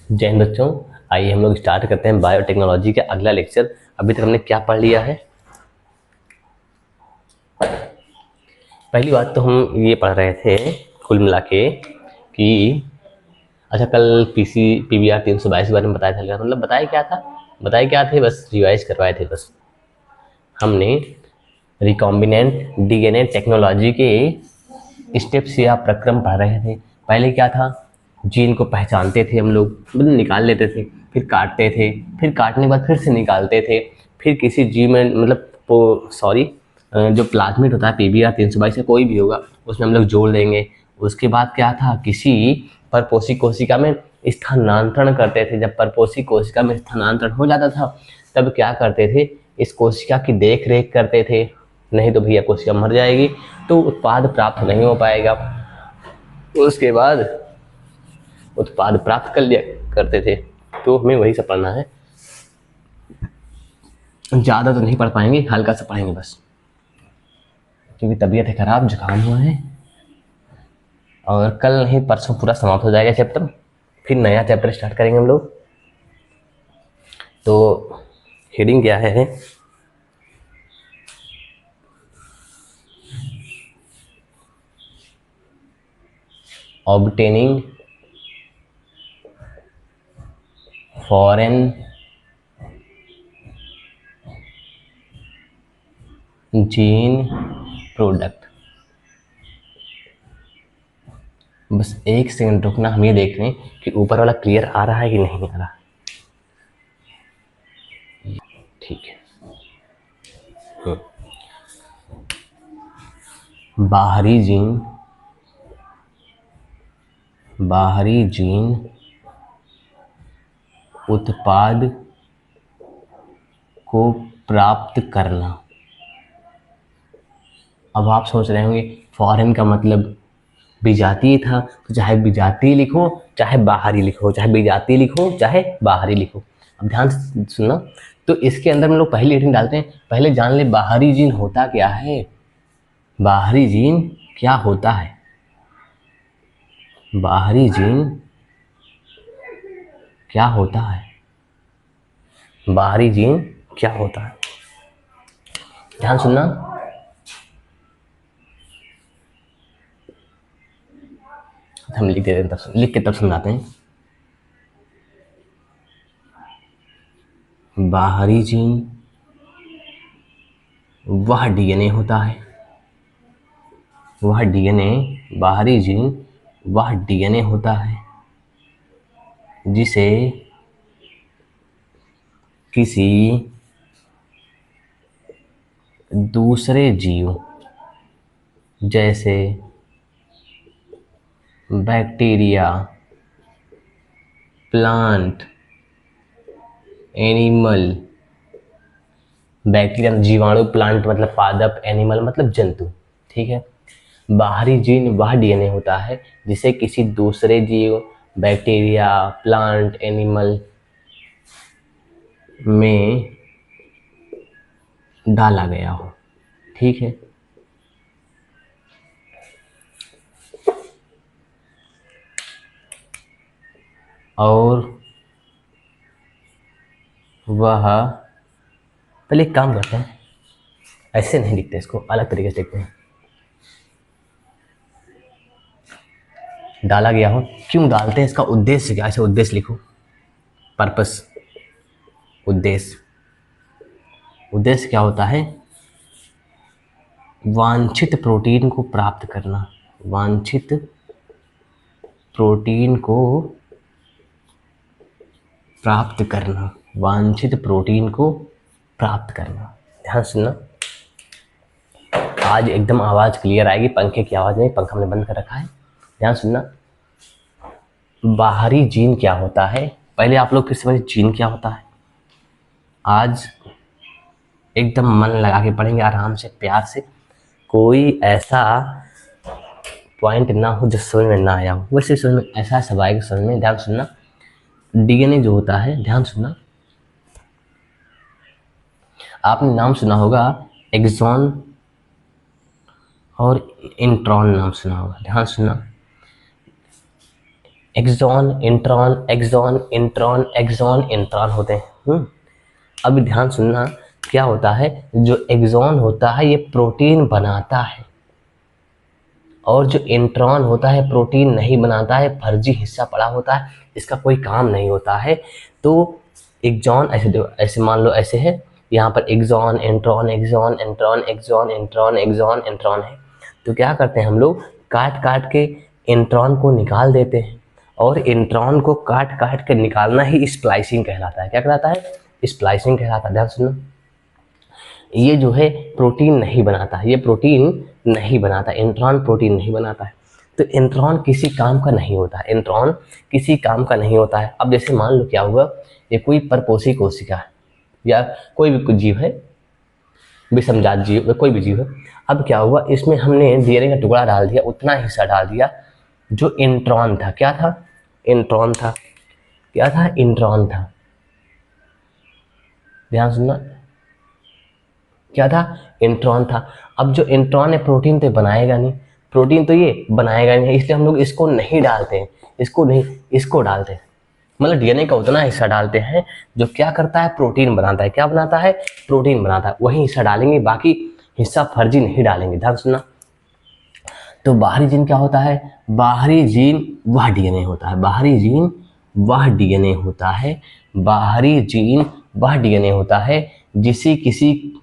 जय हिंद बच्चों। आइए हम लोग स्टार्ट करते हैं बायोटेक्नोलॉजी का अगला लेक्चर। अभी तक हमने क्या पढ़ लिया है? पहली बात तो हम ये पढ़ रहे थे कुल मिला के कि अच्छा, कल PBR 322 के बारे में बताया था। मतलब बताए क्या थे, बस रिवाइज करवाए थे। बस हमने रिकॉम्बिनेंट डीएनए टेक्नोलॉजी के स्टेप्स या प्रक्रम पढ़ रहे थे। पहले क्या था, जीन को पहचानते थे हम लोग, मतलब निकाल लेते थे, फिर काटते थे, फिर काटने के बाद फिर से निकालते थे, फिर किसी जीव में मतलब जो प्लाज्मिड होता है PBR 322 या कोई भी होगा उसमें हम लोग जोड़ देंगे। उसके बाद क्या था, किसी परपोषी कोशिका में स्थानांतरण करते थे। जब परपोषी कोशिका में स्थानांतरण हो जाता था तब क्या करते थे, इस कोशिका की देख रेख करते थे, नहीं तो भैया कोशिका मर जाएगी तो उत्पाद प्राप्त नहीं हो पाएगा। उसके बाद उत्पाद प्राप्त कर लिया करते थे। तो हमें वही सब पढ़ना है, ज़्यादा तो नहीं पढ़ पाएंगे, हल्का सा पढ़ेंगे बस, क्योंकि तबीयत है खराब, जुकाम हुआ है। और कल नहीं परसों पूरा समाप्त हो जाएगा चैप्टर, फिर नया चैप्टर स्टार्ट करेंगे हम लोग। तो हेडिंग क्या है? Obtaining foreign gene product. बस एक सेकंड रुकना, हम ये देख लें कि ऊपर वाला क्लियर आ रहा है कि नहीं आ रहा। ठीक है। बाहरी जीन उत्पाद को प्राप्त करना। अब आप सोच रहे होंगे फॉरेन का मतलब विजातीय था, तो चाहे विजातीय लिखो चाहे बाहरी लिखो, चाहे विजातीय लिखो चाहे बाहरी लिखो। अब ध्यान से सुनना। तो इसके अंदर हम लोग पहली हेडिंग डालते हैं, पहले जान ले बाहरी जीन होता क्या है। बाहरी जीन क्या होता है? बाहरी जीन क्या होता है? बाहरी जीन क्या होता है? ध्यान सुनना। हम लिख देते हैं, तब लिख के तब समझाते हैं। बाहरी जीन वह डीएनए होता है, वह डीएनए, बाहरी जीन वह डीएनए होता है जिसे किसी दूसरे जीव जैसे बैक्टीरिया, प्लांट, एनिमल, बैक्टीरिया जीवाणु, प्लांट मतलब पादप, एनिमल मतलब जंतु, ठीक है। बाहरी जीन वह डीएनए होता है जिसे किसी दूसरे जीव, बैक्टीरिया, प्लांट, एनिमल में डाला गया हो, ठीक है। और वह, पहले एक काम करते हैं, ऐसे नहीं लिखते, इसको अलग तरीके से लिखते हैं। डाला गया हो, क्यों डालते हैं, इसका उद्देश्य क्या? ऐसे उद्देश्य लिखो, पर्पस, उद्देश्य। उद्देश्य क्या होता है? वांछित प्रोटीन को प्राप्त करना, वांछित प्रोटीन को प्राप्त करना, वांछित प्रोटीन को प्राप्त करना। ध्यान सुनना, आज एकदम आवाज क्लियर आएगी, पंखे की आवाज नहीं, पंखा हमने बंद कर रखा है। ध्यान सुनना, बाहरी जीन क्या होता है, पहले आप लोग फिर समझिए जीन क्या होता है। आज एकदम मन लगा के पढ़ेंगे, आराम से, प्यार से, कोई ऐसा पॉइंट ना हो जो समझ में ना आया हो, वैसे समझ में ऐसा सब आएगा समझ में। ध्यान सुनना, डीएनए जो होता है, ध्यान सुनना, आपने नाम सुना होगा एक्सॉन और इंट्रॉन, नाम सुना होगा। ध्यान सुनना, exon, intron, exon, intron, exon, intron होते हैं। अभी ध्यान सुनना, क्या होता है, जो एक्सॉन होता है ये प्रोटीन बनाता है, और जो इंट्रॉन होता है प्रोटीन नहीं बनाता है, फर्जी हिस्सा पड़ा होता है, इसका कोई काम नहीं होता है। तो एक्सॉन ऐसे मान लो ऐसे है, यहाँ पर exon, intron, exon, intron, exon, intron, exon, intron है। तो क्या करते हैं हम लोग, काट काट के इंट्रॉन को निकाल देते हैं, और इंट्रॉन को काट काट के निकालना ही स्प्लाइसिंग कहलाता है। क्या कहलाता है? स्प्लाइसिंग कहलाता है। ध्यान सुनो, ये जो है प्रोटीन नहीं बनाता है, ये प्रोटीन नहीं बनाता, इंट्रॉन प्रोटीन नहीं बनाता है। तो इंट्रॉन किसी काम का नहीं होता है, इंट्रॉन किसी काम का नहीं होता है। अब जैसे मान लो क्या हुआ, ये कोई परपोषी कोशिका है या कोई भी कुछ जीव है, विषमजात जीव, कोई भी जीव है। अब क्या हुआ, इसमें हमने डीएनए का टुकड़ा डाल दिया, उतना हिस्सा डाल दिया जो इंट्रॉन था। क्या था? इंट्रॉन था। क्या था? इंट्रॉन था। ध्यान सुनना, क्या था? इंट्रॉन था। अब जो इंट्रॉन है प्रोटीन तो बनाएगा नहीं, प्रोटीन तो ये बनाएगा नहीं, इसलिए हम लोग इसको नहीं डालते हैं, इसको नहीं, इसको डालते हैं। मतलब डीएनए का उतना हिस्सा डालते हैं जो क्या करता है, प्रोटीन बनाता है। क्या बनाता है? प्रोटीन बनाता है, वही हिस्सा डालेंगे, बाकी हिस्सा फर्जी नहीं डालेंगे। ध्यान सुनना, तो बाहरी जीन क्या होता है? बाहरी जीन वह डीएनए होता है, बाहरी जीन वह डीएनए होता है, बाहरी जीन वह डीएनए होता है जिसे किसी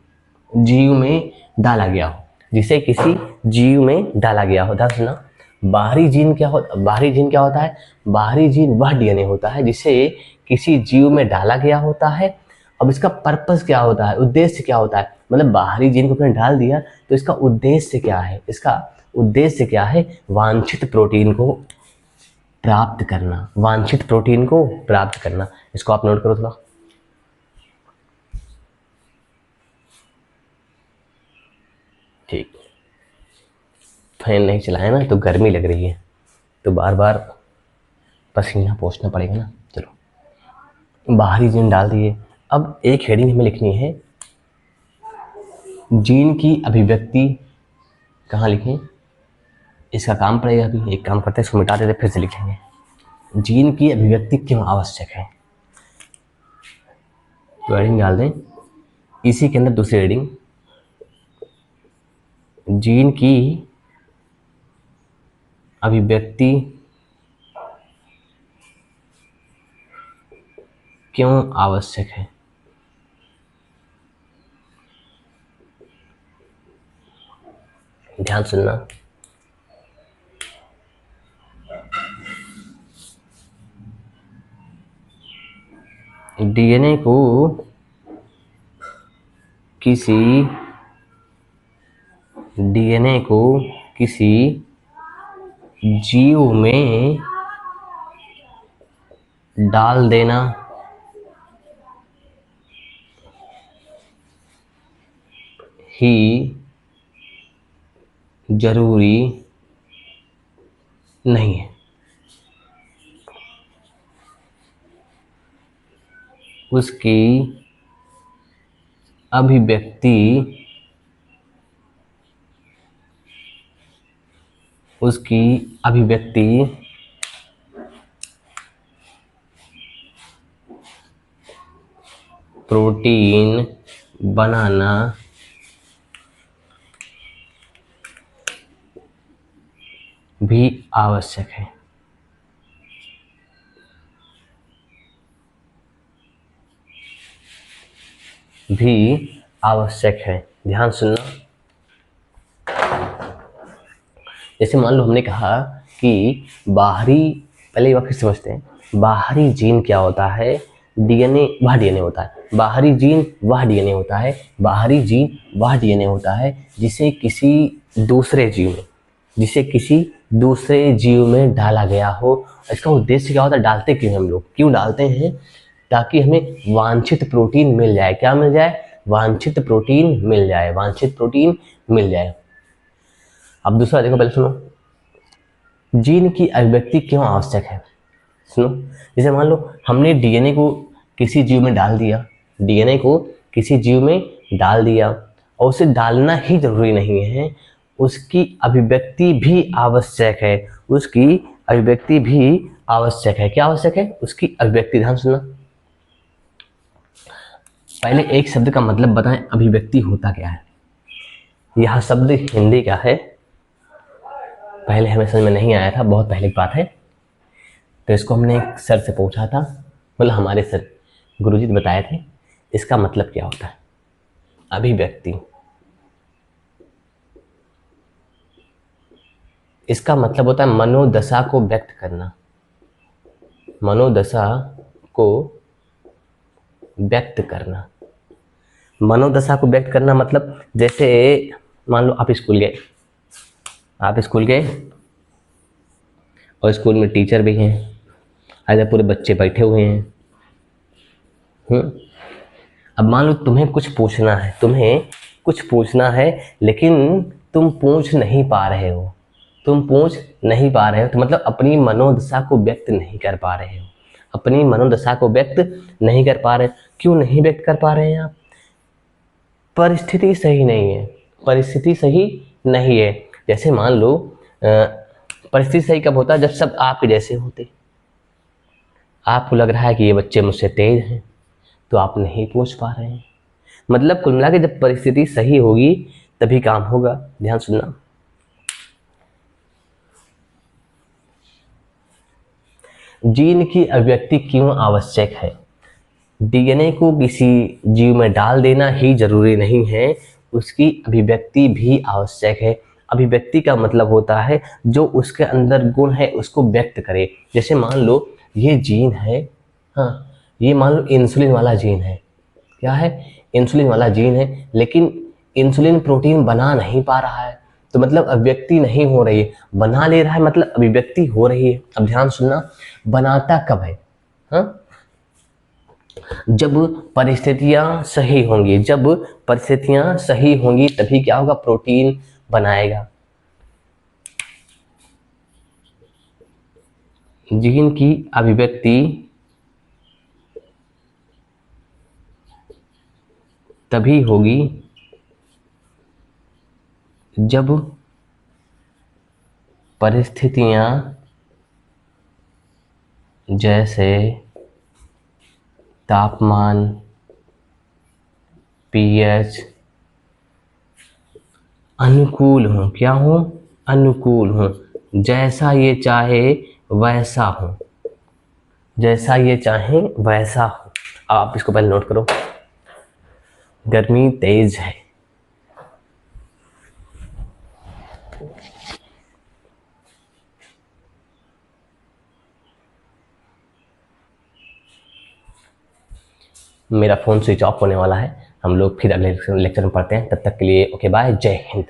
जीव में डाला गया हो, जिसे किसी जीव में डाला गया हो। ध्यान सुना, बाहरी जीन क्या होता, बाहरी जीन क्या होता है? बाहरी जीन वह डीएनए होता है जिसे किसी जीव में डाला गया होता है। अब इसका पर्पस क्या होता है, उद्देश्य क्या होता है? मतलब बाहरी जीन को अपने डाल दिया तो इसका उद्देश्य क्या है? इसका उद्देश्य क्या है? वांछित प्रोटीन को प्राप्त करना, वांछित प्रोटीन को प्राप्त करना। इसको आप नोट करो थोड़ा। ठीक, फैन नहीं चलाया ना तो गर्मी लग रही है, तो बार बार पसीना पोंछना पड़ेगा ना। चलो, बाहरी जीन डाल दिए। अब एक हेडिंग हमें लिखनी है, जीन की अभिव्यक्ति। कहाँ लिखें? इसका काम पड़ेगा। अभी एक काम करते हैं, इसको मिटा देते, फिर से लिखेंगे। जीन की अभिव्यक्ति क्यों आवश्यक है, तो हेडिंग डाल दें इसी के अंदर दूसरी हेडिंग, जीन की अभिव्यक्ति क्यों आवश्यक है। ध्यान सुनना, डीएनए को किसी जीव में डाल देना ही जरूरी नहीं है। उसकी अभिव्यक्ति प्रोटीन बनाना भी आवश्यक है। ध्यान सुनना, जैसे मान लो हमने कहा कि बाहरी, पहले वाक्य समझते हैं। बाहरी जीन क्या होता है? डीएनए वह डीएनए होता है, बाहरी जीन वह डीएनए होता है, बाहरी जीन वह डीएनए होता है जिसे किसी दूसरे जीव में डाला गया हो। इसका उद्देश्य क्या होता है? डालते क्यों हम लोग, क्यों डालते हैं? ताकि हमें वांछित प्रोटीन मिल जाए। क्या मिल जाए? वांछित प्रोटीन मिल जाए, वांछित प्रोटीन मिल जाए। अब दूसरा देखो, पहले सुनो, जीन की अभिव्यक्ति क्यों आवश्यक है। सुनो, जैसे मान लो हमने डीएनए को किसी जीव में डाल दिया, और उसे डालना ही जरूरी नहीं है, उसकी अभिव्यक्ति भी आवश्यक है, उसकी अभिव्यक्ति भी आवश्यक है। क्या आवश्यक है? उसकी अभिव्यक्ति। ध्यान सुनना, पहले एक शब्द का मतलब बताएं, अभिव्यक्ति होता क्या है। यह शब्द हिंदी का है, पहले हमें समझ में नहीं आया था, बहुत पहले की बात है। तो इसको हमने एक सर से पूछा था, मतलब हमारे सर गुरुजी ने बताए थे इसका मतलब क्या होता है। अभिव्यक्ति, इसका मतलब होता है मनोदशा को व्यक्त करना। मनोदशा को व्यक्त करना, मनोदशा को व्यक्त करना मतलब जैसे मान लो आप स्कूल गए, और स्कूल में टीचर भी हैं, आधे पूरे बच्चे बैठे हुए हैं। अब मान लो तुम्हें कुछ पूछना है, लेकिन तुम पूछ नहीं पा रहे हो, तो मतलब अपनी मनोदशा को व्यक्त नहीं कर पा रहे हो, क्यों नहीं व्यक्त कर पा रहे हैं आप? परिस्थिति सही नहीं है। जैसे मान लो परिस्थिति सही कब होता है? जब सब आपके जैसे होते। आपको लग रहा है कि ये बच्चे मुझसे तेज हैं, तो आप नहीं पूछ पा रहे हैं। मतलब कुल मिला के जब परिस्थिति सही होगी तभी काम होगा। ध्यान सुनना, जीन की अभिव्यक्ति क्यों आवश्यक है? डीएनए को किसी जीव में डाल देना ही जरूरी नहीं है, उसकी अभिव्यक्ति भी आवश्यक है। अभिव्यक्ति का मतलब होता है जो उसके अंदर गुण है उसको व्यक्त करे। जैसे मान लो ये जीन है, हाँ, ये मान लो इंसुलिन वाला जीन है। क्या है? इंसुलिन वाला जीन है, लेकिन इंसुलिन प्रोटीन बना नहीं पा रहा है, तो मतलब अभिव्यक्ति नहीं हो रही है। बना ले रहा है मतलब अभिव्यक्ति हो रही है। अब ध्यान सुनना, बनाता कब है? हाँ, जब परिस्थितियां सही होंगी तभी क्या होगा? प्रोटीन बनाएगा। जीन की अभिव्यक्ति तभी होगी जब परिस्थितियां जैसे तापमान, पीएच अनुकूल हो। क्या हो? अनुकूल हो। जैसा ये चाहे वैसा हो। आप इसको पहले नोट करो। गर्मी तेज है, मेरा फ़ोन स्विच ऑफ होने वाला है। हम लोग फिर अगले लेक्चर में पढ़ते हैं। तब तक के लिए ओके बाय, जय हिंद।